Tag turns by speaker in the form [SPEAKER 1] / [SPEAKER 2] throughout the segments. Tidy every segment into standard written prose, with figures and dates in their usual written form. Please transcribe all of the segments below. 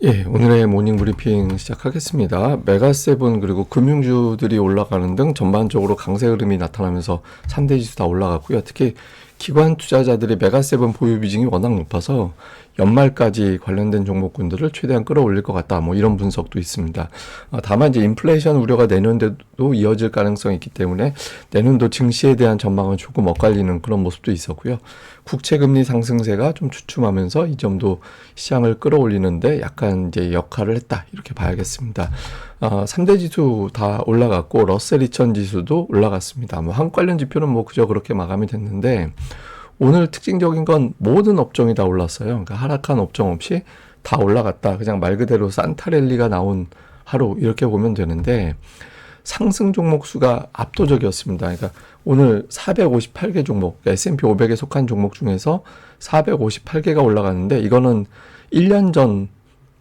[SPEAKER 1] 예, 오늘의 모닝 브리핑 시작하겠습니다. 메가세븐 그리고 금융주들이 올라가는 등 전반적으로 강세 흐름이 나타나면서 3대 지수 다 올라갔고요. 특히 기관 투자자들의 메가세븐 보유 비중이 워낙 높아서 연말까지 관련된 종목군들을 최대한 끌어올릴 것 같다. 뭐 이런 분석도 있습니다. 다만 이제 인플레이션 우려가 내년에도 이어질 가능성이 있기 때문에 내년도 증시에 대한 전망은 조금 엇갈리는 그런 모습도 있었고요. 국채금리 상승세가 좀 주춤하면서 이 점도 시장을 끌어올리는데 약간 이제 역할을 했다. 이렇게 봐야겠습니다. 3대 지수 다 올라갔고 러셀 2000 지수도 올라갔습니다. 뭐 한국 관련 지표는 뭐 그저 그렇게 마감이 됐는데 오늘 특징적인 건 모든 업종이 다 올랐어요. 그러니까 하락한 업종 없이 다 올라갔다. 그냥 말 그대로 산타랠리가 나온 하루 이렇게 보면 되는데 상승 종목 수가 압도적이었습니다. 그러니까 오늘 458개 종목, 그러니까 S&P 500에 속한 종목 중에서 458개가 올라갔는데 이거는 1년 전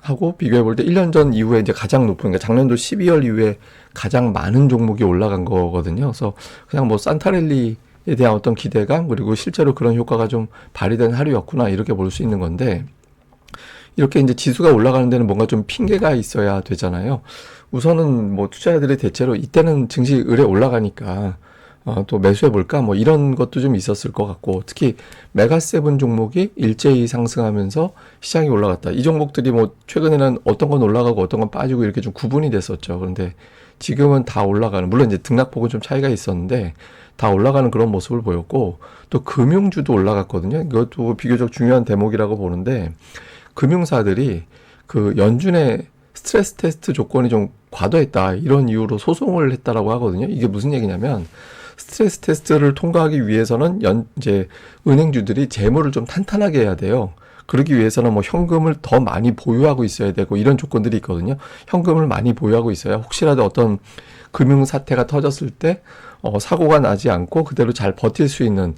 [SPEAKER 1] 하고 비교해 볼 때 1년 전 이후에 이제 가장 높은, 그러니까 작년도 12월 이후에 가장 많은 종목이 올라간 거거든요. 그래서 그냥 뭐 산타랠리에 대한 어떤 기대감 그리고 실제로 그런 효과가 좀 발휘된 하루였구나 이렇게 볼 수 있는 건데 이렇게 이제 지수가 올라가는 데는 뭔가 좀 핑계가 있어야 되잖아요. 우선은 뭐 투자자들이 대체로 이때는 증시 의뢰 올라가니까 또 매수해 볼까 뭐 이런 것도 좀 있었을 것 같고 특히 메가세븐 종목이 일제히 상승하면서 시장이 올라갔다. 이 종목들이 뭐 최근에는 어떤 건 올라가고 어떤 건 빠지고 이렇게 좀 구분이 됐었죠. 그런데 지금은 다 올라가는, 물론 이제 등락폭은 좀 차이가 있었는데 다 올라가는 그런 모습을 보였고 또 금융주도 올라갔거든요. 이것도 비교적 중요한 대목이라고 보는데 금융사들이 그 연준의 스트레스 테스트 조건이 좀 과도했다 이런 이유로 소송을 했다라고 하거든요. 이게 무슨 얘기냐면 스트레스 테스트를 통과하기 위해서는 이제 은행주들이 재무를 좀 탄탄하게 해야 돼요. 그러기 위해서는 뭐 현금을 더 많이 보유하고 있어야 되고 이런 조건들이 있거든요. 현금을 많이 보유하고 있어야 혹시라도 어떤 금융 사태가 터졌을 때 사고가 나지 않고 그대로 잘 버틸 수 있는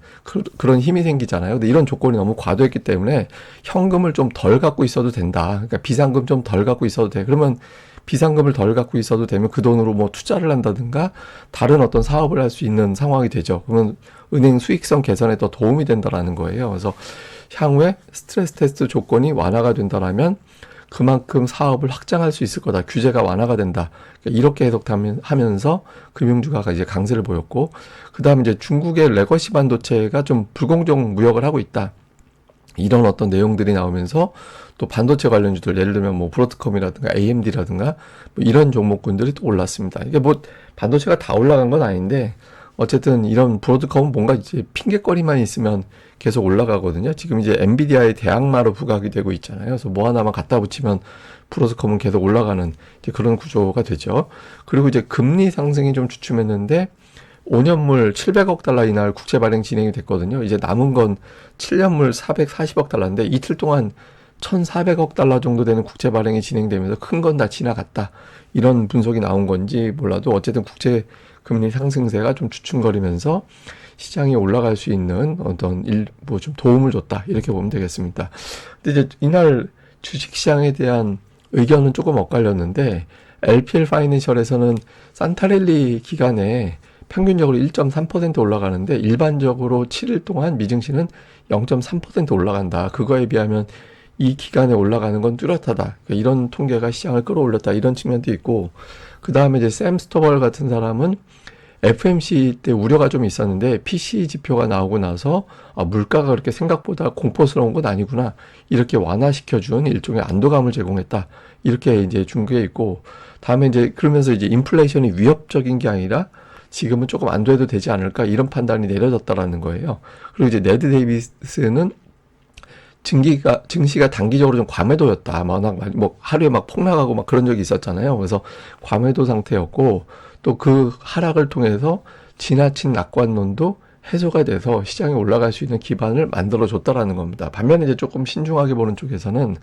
[SPEAKER 1] 그런 힘이 생기잖아요. 근데 이런 조건이 너무 과도했기 때문에 현금을 좀 덜 갖고 있어도 된다. 그러니까 비상금 좀 덜 갖고 있어도 돼. 그러면 비상금을 덜 갖고 있어도 되면 그 돈으로 뭐 투자를 한다든가 다른 어떤 사업을 할 수 있는 상황이 되죠. 그러면 은행 수익성 개선에 더 도움이 된다라는 거예요. 그래서 향후에 스트레스 테스트 조건이 완화가 된다라면 그만큼 사업을 확장할 수 있을 거다. 규제가 완화가 된다. 그러니까 이렇게 해석하면서 금융주가 이제 강세를 보였고, 그 다음에 이제 중국의 레거시 반도체가 좀 불공정 무역을 하고 있다. 이런 어떤 내용들이 나오면서 또 반도체 관련주들, 예를 들면 뭐 브로드컴이라든가 AMD라든가 뭐 이런 종목군들이 또 올랐습니다. 이게 뭐 반도체가 다 올라간 건 아닌데 어쨌든 이런 브로드컴은 뭔가 이제 핑계거리만 있으면 계속 올라가거든요. 지금 이제 엔비디아의 대항마로 부각이 되고 있잖아요. 그래서 뭐 하나만 갖다 붙이면 브로드컴은 계속 올라가는 이제 그런 구조가 되죠. 그리고 이제 금리 상승이 좀 주춤했는데 5년물 700억 달러 이날 국채 발행 진행이 됐거든요. 이제 남은 건 7년물 440억 달러인데 이틀 동안 1,400억 달러 정도 되는 국채 발행이 진행되면서 큰 건 다 지나갔다. 이런 분석이 나온 건지 몰라도 어쨌든 국채 금리 상승세가 좀 주춤거리면서 시장이 올라갈 수 있는 어떤 뭐 좀 도움을 줬다. 이렇게 보면 되겠습니다. 근데 이제 이날 주식시장에 대한 의견은 조금 엇갈렸는데 LPL 파이낸셜에서는 산타랠리 기간에 평균적으로 1.3% 올라가는데 일반적으로 7일 동안 미증시는 0.3% 올라간다. 그거에 비하면 이 기간에 올라가는 건 뚜렷하다. 그러니까 이런 통계가 시장을 끌어올렸다. 이런 측면도 있고 그 다음에 이제 샘 스토벌 같은 사람은 FMC 때 우려가 좀 있었는데 PCE 지표가 나오고 나서 물가가 그렇게 생각보다 공포스러운 건 아니구나. 이렇게 완화시켜준 일종의 안도감을 제공했다. 이렇게 이제 중국에 있고 다음에 이제 그러면서 이제 인플레이션이 위협적인 게 아니라 지금은 조금 안도해도 되지 않을까 이런 판단이 내려졌다라는 거예요. 그리고 이제 네드 데이비스는 증시가 단기적으로 좀 과매도였다. 뭐 하루에 막 폭락하고 막 그런 적이 있었잖아요. 그래서 과매도 상태였고 또 그 하락을 통해서 지나친 낙관론도 해소가 돼서 시장에 올라갈 수 있는 기반을 만들어줬다라는 겁니다. 반면에 이제 조금 신중하게 보는 쪽에서는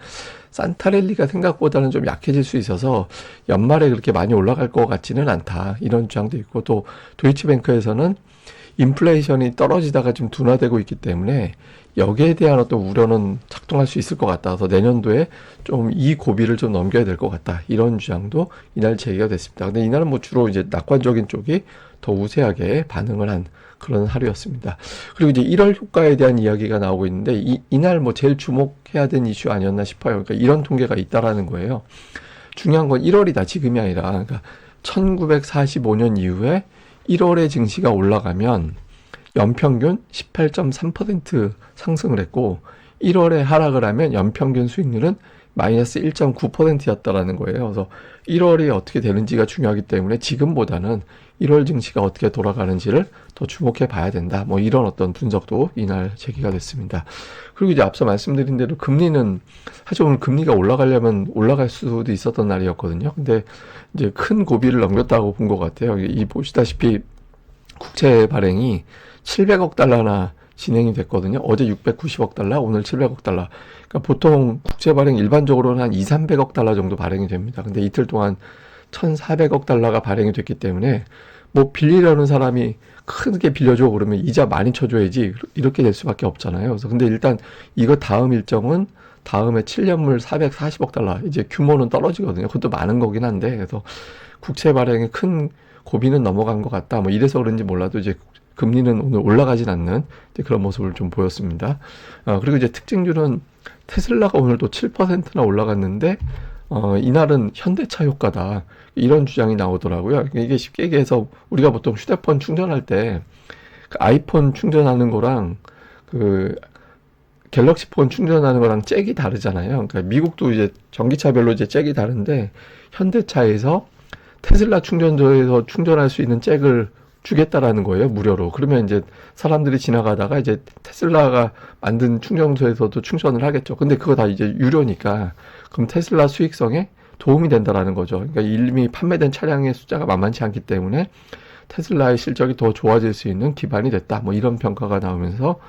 [SPEAKER 1] 산타랠리가 생각보다는 좀 약해질 수 있어서 연말에 그렇게 많이 올라갈 것 같지는 않다. 이런 주장도 있고 또 도이치뱅크에서는 인플레이션이 떨어지다가 좀 둔화되고 있기 때문에 여기에 대한 어떤 우려는 작동할 수 있을 것 같아서 내년도에 좀 이 고비를 좀 넘겨야 될 것 같다. 이런 주장도 이날 제기가 됐습니다. 근데 이날은 뭐 주로 이제 낙관적인 쪽이 더 우세하게 반응을 한 그런 하루였습니다. 그리고 이제 1월 효과에 대한 이야기가 나오고 있는데 이날 뭐 제일 주목해야 되는 이슈 아니었나 싶어요. 그러니까 이런 통계가 있다라는 거예요. 중요한 건 1월이다 지금이 아니라 그러니까 1945년 이후에 1월에 증시가 올라가면 연평균 18.3% 상승을 했고 1월에 하락을 하면 연평균 수익률은 마이너스 1.9%였다라는 거예요. 그래서 1월이 어떻게 되는지가 중요하기 때문에 지금보다는 1월 증시가 어떻게 돌아가는지를 더 주목해 봐야 된다. 뭐 이런 어떤 분석도 이날 제기가 됐습니다. 그리고 이제 앞서 말씀드린 대로 금리는 사실 오늘 금리가 올라가려면 올라갈 수도 있었던 날이었거든요. 근데 이제 큰 고비를 넘겼다고 본 것 같아요. 이 보시다시피 국채 발행이 700억 달러나 진행이 됐거든요. 어제 690억 달러, 오늘 700억 달러. 그러니까 보통 국채 발행 일반적으로는 한 2, 300억 달러 정도 발행이 됩니다. 근데 이틀 동안 1,400억 달러가 발행이 됐기 때문에 뭐 빌리려는 사람이 크게 빌려줘 그러면 이자 많이 쳐줘야지 이렇게 될 수밖에 없잖아요. 그래서 근데 일단 이거 다음 일정은 다음에 7년물 440억 달러 이제 규모는 떨어지거든요. 그것도 많은 거긴 한데 그래서 국채 발행에 큰 고비는 넘어간 것 같다. 뭐 이래서 그런지 몰라도 이제 금리는 오늘 올라가진 않는 그런 모습을 좀 보였습니다. 그리고 이제 특징주는 테슬라가 오늘 또 7%나 올라갔는데 이날은 현대차 효과다. 이런 주장이 나오더라고요. 이게 쉽게 얘기해서 우리가 보통 휴대폰 충전할 때 그 아이폰 충전하는 거랑 그 갤럭시 폰 충전하는 거랑 잭이 다르잖아요. 그러니까 미국도 이제 전기차별로 이제 잭이 다른데 현대차에서 테슬라 충전소에서 충전할 수 있는 잭을 주겠다라는 거예요, 무료로. 그러면 이제 사람들이 지나가다가 이제 테슬라가 만든 충전소에서도 충전을 하겠죠. 근데 그거 다 이제 유료니까 그럼 테슬라 수익성에 도움이 된다라는 거죠. 그러니까 이미 판매된 차량의 숫자가 만만치 않기 때문에 테슬라의 실적이 더 좋아질 수 있는 기반이 됐다. 뭐 이런 평가가 나오면서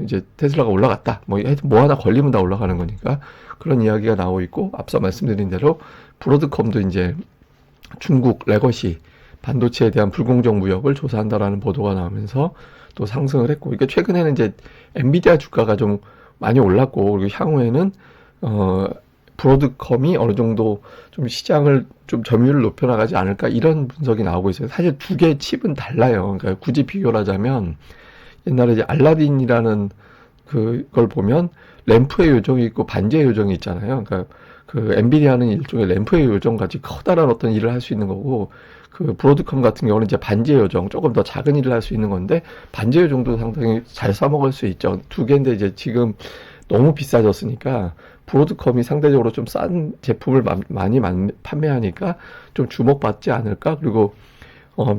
[SPEAKER 1] 이제 테슬라가 올라갔다. 뭐 하나 걸리면 다 올라가는 거니까 그런 이야기가 나오고 있고 앞서 말씀드린 대로 브로드컴도 이제 중국 레거시 반도체에 대한 불공정 무역을 조사한다라는 보도가 나오면서 또 상승을 했고, 이게 최근에는 이제 엔비디아 주가가 좀 많이 올랐고, 그리고 향후에는 브로드컴이 어느 정도 좀 시장을 좀 점유율을 높여나가지 않을까 이런 분석이 나오고 있어요. 사실 두 개의 칩은 달라요. 그러니까 굳이 비교를 하자면 옛날에 이제 알라딘이라는 그걸 보면 램프의 요정이 있고 반지의 요정이 있잖아요. 그러니까 그 엔비디아는 일종의 램프의 요정 같이 커다란 어떤 일을 할 수 있는 거고 그 브로드컴 같은 경우는 이제 반지의 요정 조금 더 작은 일을 할 수 있는 건데 반지의 요정도 상당히 잘 써먹을 수 있죠. 두 개인데 이제 지금 너무 비싸졌으니까 브로드컴이 상대적으로 좀 싼 제품을 많이 판매하니까 좀 주목받지 않을까. 그리고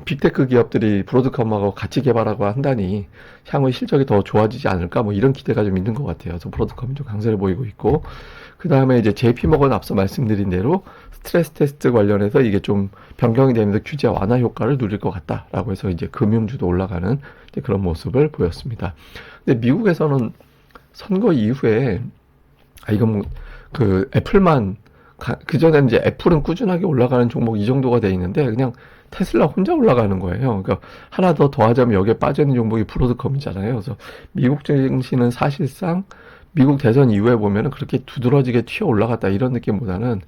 [SPEAKER 1] 빅테크 기업들이 브로드컴하고 같이 개발하고 한다니 향후 실적이 더 좋아지지 않을까 뭐 이런 기대가 좀 있는 것 같아요. 그래서 브로드컴이 좀 강세를 보이고 있고, 그 다음에 이제 JP모건 앞서 말씀드린 대로 스트레스 테스트 관련해서 이게 좀 변경이 되면서 규제 완화 효과를 누릴 것 같다라고 해서 이제 금융주도 올라가는 이제 그런 모습을 보였습니다. 근데 미국에서는 선거 이후에 이건 뭐 그 애플만 그전에는 이제 애플은 꾸준하게 올라가는 종목 이 정도가 돼 있는데 그냥 테슬라 혼자 올라가는 거예요. 그러니까 하나 더 더하자면 여기에 빠지는 종목이 브로드컴이잖아요. 그래서 미국 증시는 사실상 미국 대선 이후에 보면은 그렇게 두드러지게 튀어 올라갔다 이런 느낌보다는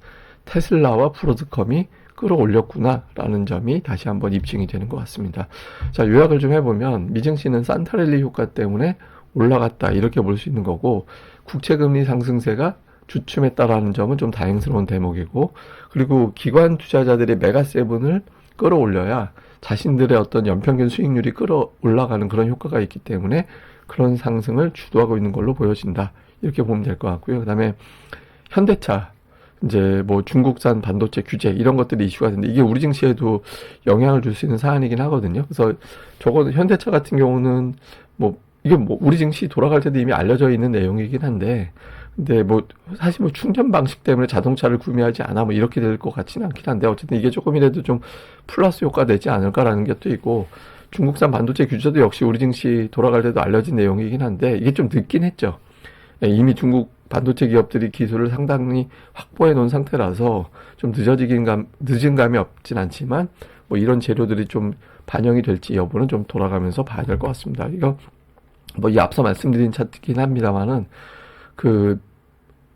[SPEAKER 1] 테슬라와 브로드컴이 끌어올렸구나라는 점이 다시 한번 입증이 되는 것 같습니다. 자, 요약을 좀 해보면 미증시는 산타랠리 효과 때문에 올라갔다 이렇게 볼 수 있는 거고, 국채금리 상승세가 주춤했다라는 점은 좀 다행스러운 대목이고, 그리고 기관 투자자들이 메가세븐을 끌어올려야 자신들의 어떤 연평균 수익률이 끌어올라가는 그런 효과가 있기 때문에 그런 상승을 주도하고 있는 걸로 보여진다. 이렇게 보면 될 것 같고요. 그 다음에 현대차, 이제 뭐 중국산 반도체 규제 이런 것들이 이슈가 되는데 이게 우리 증시에도 영향을 줄 수 있는 사안이긴 하거든요. 그래서 저거 현대차 같은 경우는 뭐 이게 뭐 우리 증시 돌아갈 때도 이미 알려져 있는 내용이긴 한데, 근데 뭐 사실 뭐 충전 방식 때문에 자동차를 구매하지 않아 뭐 이렇게 될 것 같지는 않긴 한데 어쨌든 이게 조금이라도 좀 플러스 효과 되지 않을까라는 게 또 있고, 중국산 반도체 규제도 역시 우리 증시 돌아갈 때도 알려진 내용이긴 한데 이게 좀 늦긴 했죠. 이미 중국 반도체 기업들이 기술을 상당히 확보해 놓은 상태라서 좀 늦은 감이 없진 않지만 뭐 이런 재료들이 좀 반영이 될지 여부는 좀 돌아가면서 봐야 될 것 같습니다. 이거 뭐 이 앞서 말씀드린 차트긴 합니다만은 그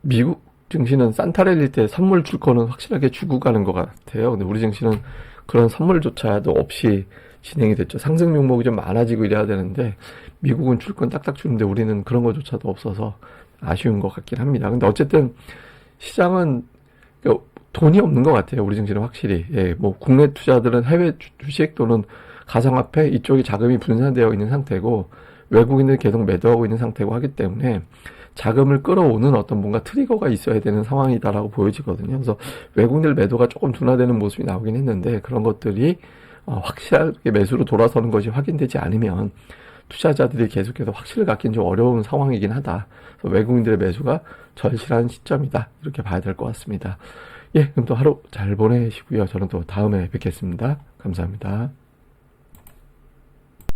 [SPEAKER 1] 미국 증시는 산타랠리 때 선물 줄 거는 확실하게 주고 가는 것 같아요. 근데 우리 증시는 그런 선물조차도 없이 진행이 됐죠. 상승 종목이 좀 많아지고 이래야 되는데 미국은 줄 건 딱딱 주는데 우리는 그런 것조차도 없어서 아쉬운 것 같긴 합니다. 근데 어쨌든 시장은 돈이 없는 것 같아요. 우리 증시는 확실히. 예, 뭐 국내 투자들은 해외 주식 또는 가상화폐 이쪽이 자금이 분산되어 있는 상태고 외국인들 계속 매도하고 있는 상태고 하기 때문에 자금을 끌어오는 어떤 뭔가 트리거가 있어야 되는 상황이다라고 보여지거든요. 그래서 외국인들 매도가 조금 둔화되는 모습이 나오긴 했는데 그런 것들이 확실하게 매수로 돌아서는 것이 확인되지 않으면 투자자들이 계속해서 확신을 갖기는 좀 어려운 상황이긴 하다. 그래서 외국인들의 매수가 절실한 시점이다. 이렇게 봐야 될 것 같습니다. 예, 그럼 또 하루 잘 보내시고요. 저는 또 다음에 뵙겠습니다. 감사합니다.